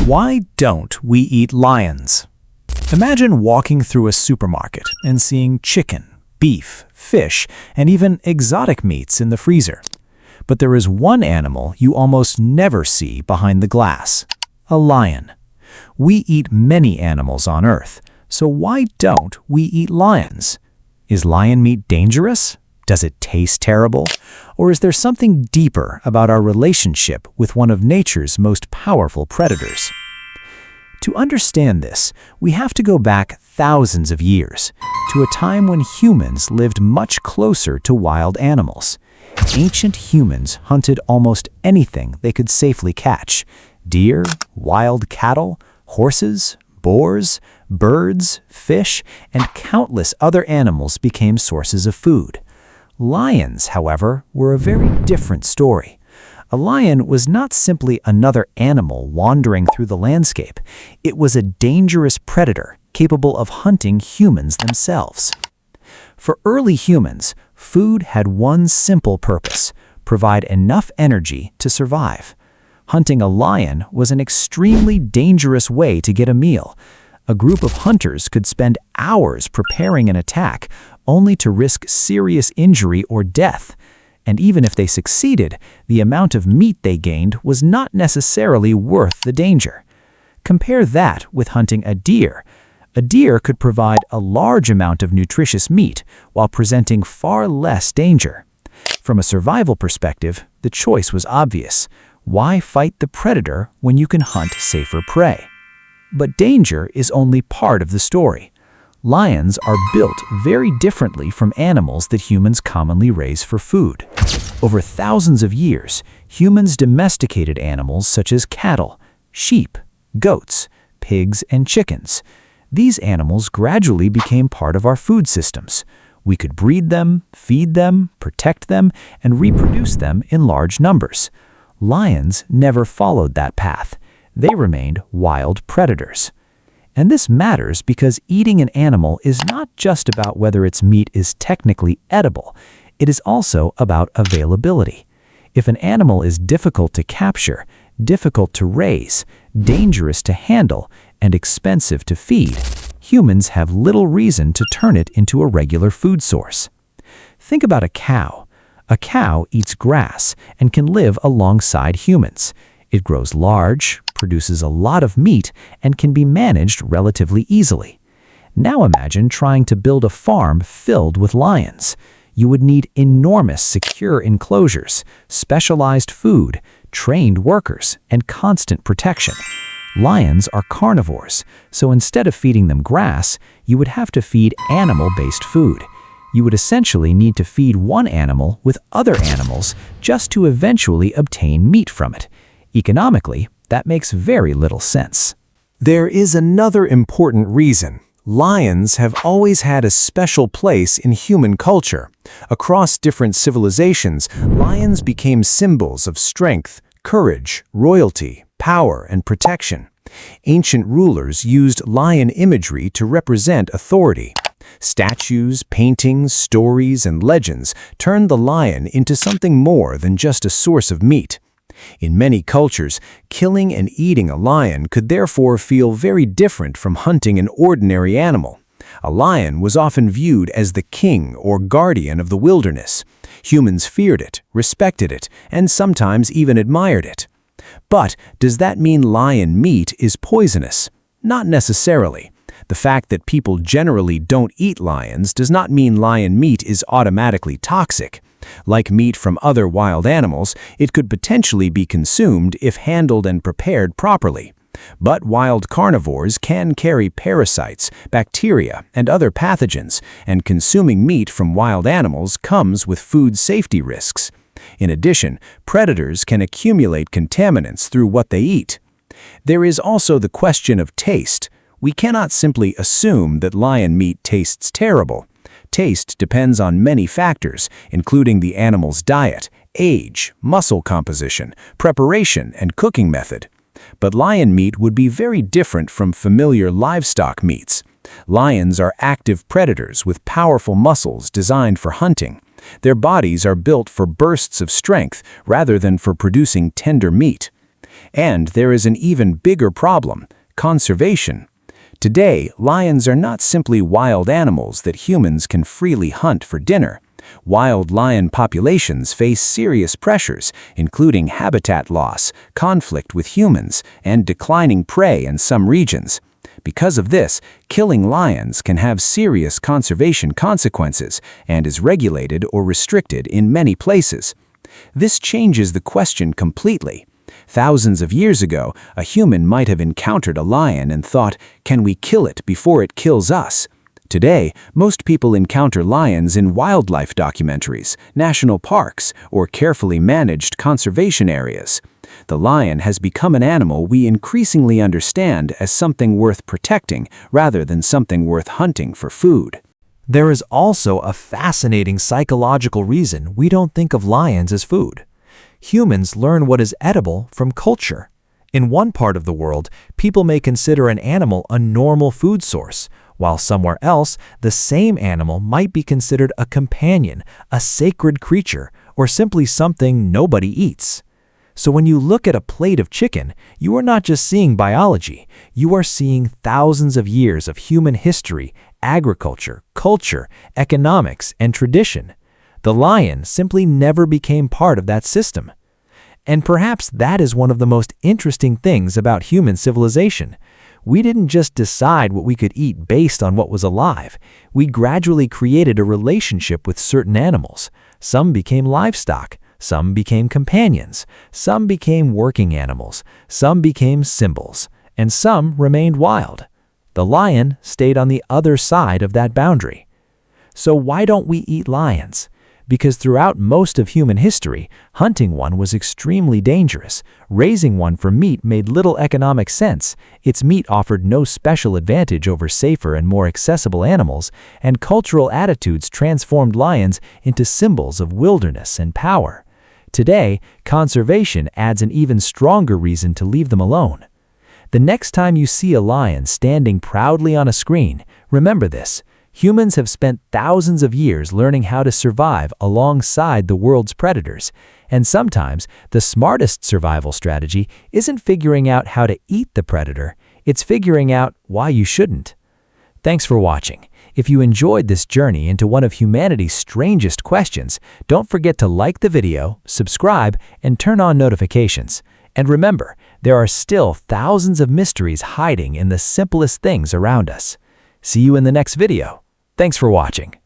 Why don't we eat lions? Imagine walking through a supermarket and seeing chicken, beef, fish, and even exotic meats in the freezer. But there is one animal you almost never see behind the glass: a lion. We eat many animals on Earth, so why don't we eat lions? Is lion meat dangerous? Does it taste terrible? Or is there something deeper about our relationship with one of nature's most powerful predators? To understand this, we have to go back thousands of years, to a time when humans lived much closer to wild animals. Ancient humans hunted almost anything they could safely catch: deer, wild cattle, horses, boars, birds, fish, and countless other animals became sources of food. Lions, however, were a very different story. A lion was not simply another animal wandering through the landscape. It was a dangerous predator capable of hunting humans themselves. For early humans, food had one simple purpose: provide enough energy to survive. Hunting a lion was an extremely dangerous way to get a meal. A group of hunters could spend hours preparing an attack, only to risk serious injury or death. And even if they succeeded, the amount of meat they gained was not necessarily worth the danger. Compare that with hunting a deer. A deer could provide a large amount of nutritious meat while presenting far less danger. From a survival perspective, the choice was obvious. Why fight the predator when you can hunt safer prey? But danger is only part of the story. Lions are built very differently from animals that humans commonly raise for food. Over thousands of years, humans domesticated animals such as cattle, sheep, goats, pigs, and chickens. These animals gradually became part of our food systems. We could breed them, feed them, protect them, and reproduce them in large numbers. Lions never followed that path. They remained wild predators. And this matters because eating an animal is not just about whether its meat is technically edible. It is also about availability. If an animal is difficult to capture, difficult to raise, dangerous to handle, and expensive to feed, humans have little reason to turn it into a regular food source. Think about a cow. A cow eats grass and can live alongside humans. It grows large, produces a lot of meat, and can be managed relatively easily. Now imagine trying to build a farm filled with lions. You would need enormous secure enclosures, specialized food, trained workers, and constant protection. Lions are carnivores, so instead of feeding them grass, you would have to feed animal-based food. You would essentially need to feed one animal with other animals just to eventually obtain meat from it. Economically, that makes very little sense. There is another important reason. Lions have always had a special place in human culture. Across different civilizations, lions became symbols of strength, courage, royalty, power, and protection. Ancient rulers used lion imagery to represent authority. Statues, paintings, stories, and legends turned the lion into something more than just a source of meat. In many cultures, killing and eating a lion could therefore feel very different from hunting an ordinary animal. A lion was often viewed as the king or guardian of the wilderness. Humans feared it, respected it, and sometimes even admired it. But does that mean lion meat is poisonous? Not necessarily. The fact that people generally don't eat lions does not mean lion meat is automatically toxic. Like meat from other wild animals, it could potentially be consumed if handled and prepared properly. But wild carnivores can carry parasites, bacteria, and other pathogens, and consuming meat from wild animals comes with food safety risks. In addition, predators can accumulate contaminants through what they eat. There is also the question of taste. We cannot simply assume that lion meat tastes terrible. Taste depends on many factors, including the animal's diet, age, muscle composition, preparation, and cooking method. But lion meat would be very different from familiar livestock meats. Lions are active predators with powerful muscles designed for hunting. Their bodies are built for bursts of strength rather than for producing tender meat. And there is an even bigger problem: conservation. Today, lions are not simply wild animals that humans can freely hunt for dinner. Wild lion populations face serious pressures, including habitat loss, conflict with humans, and declining prey in some regions. Because of this, killing lions can have serious conservation consequences and is regulated or restricted in many places. This changes the question completely. Thousands of years ago, a human might have encountered a lion and thought, "Can we kill it before it kills us?" Today, most people encounter lions in wildlife documentaries, national parks, or carefully managed conservation areas. The lion has become an animal we increasingly understand as something worth protecting rather than something worth hunting for food. There is also a fascinating psychological reason we don't think of lions as food. Humans learn what is edible from culture. In one part of the world, people may consider an animal a normal food source, while somewhere else, the same animal might be considered a companion, a sacred creature, or simply something nobody eats. So when you look at a plate of chicken, you are not just seeing biology, you are seeing thousands of years of human history, agriculture, culture, economics, and tradition. The lion simply never became part of that system. And perhaps that is one of the most interesting things about human civilization. We didn't just decide what we could eat based on what was alive. We gradually created a relationship with certain animals. Some became livestock, some became companions, some became working animals, some became symbols, and some remained wild. The lion stayed on the other side of that boundary. So why don't we eat lions? Because throughout most of human history, hunting one was extremely dangerous. Raising one for meat made little economic sense. Its meat offered no special advantage over safer and more accessible animals, and cultural attitudes transformed lions into symbols of wilderness and power. Today, conservation adds an even stronger reason to leave them alone. The next time you see a lion standing proudly on a screen, remember this: humans have spent thousands of years learning how to survive alongside the world's predators, and sometimes the smartest survival strategy isn't figuring out how to eat the predator, it's figuring out why you shouldn't. Thanks for watching. If you enjoyed this journey into one of humanity's strangest questions, don't forget to like the video, subscribe, and turn on notifications. And remember, there are still thousands of mysteries hiding in the simplest things around us. See you in the next video. Thanks for watching.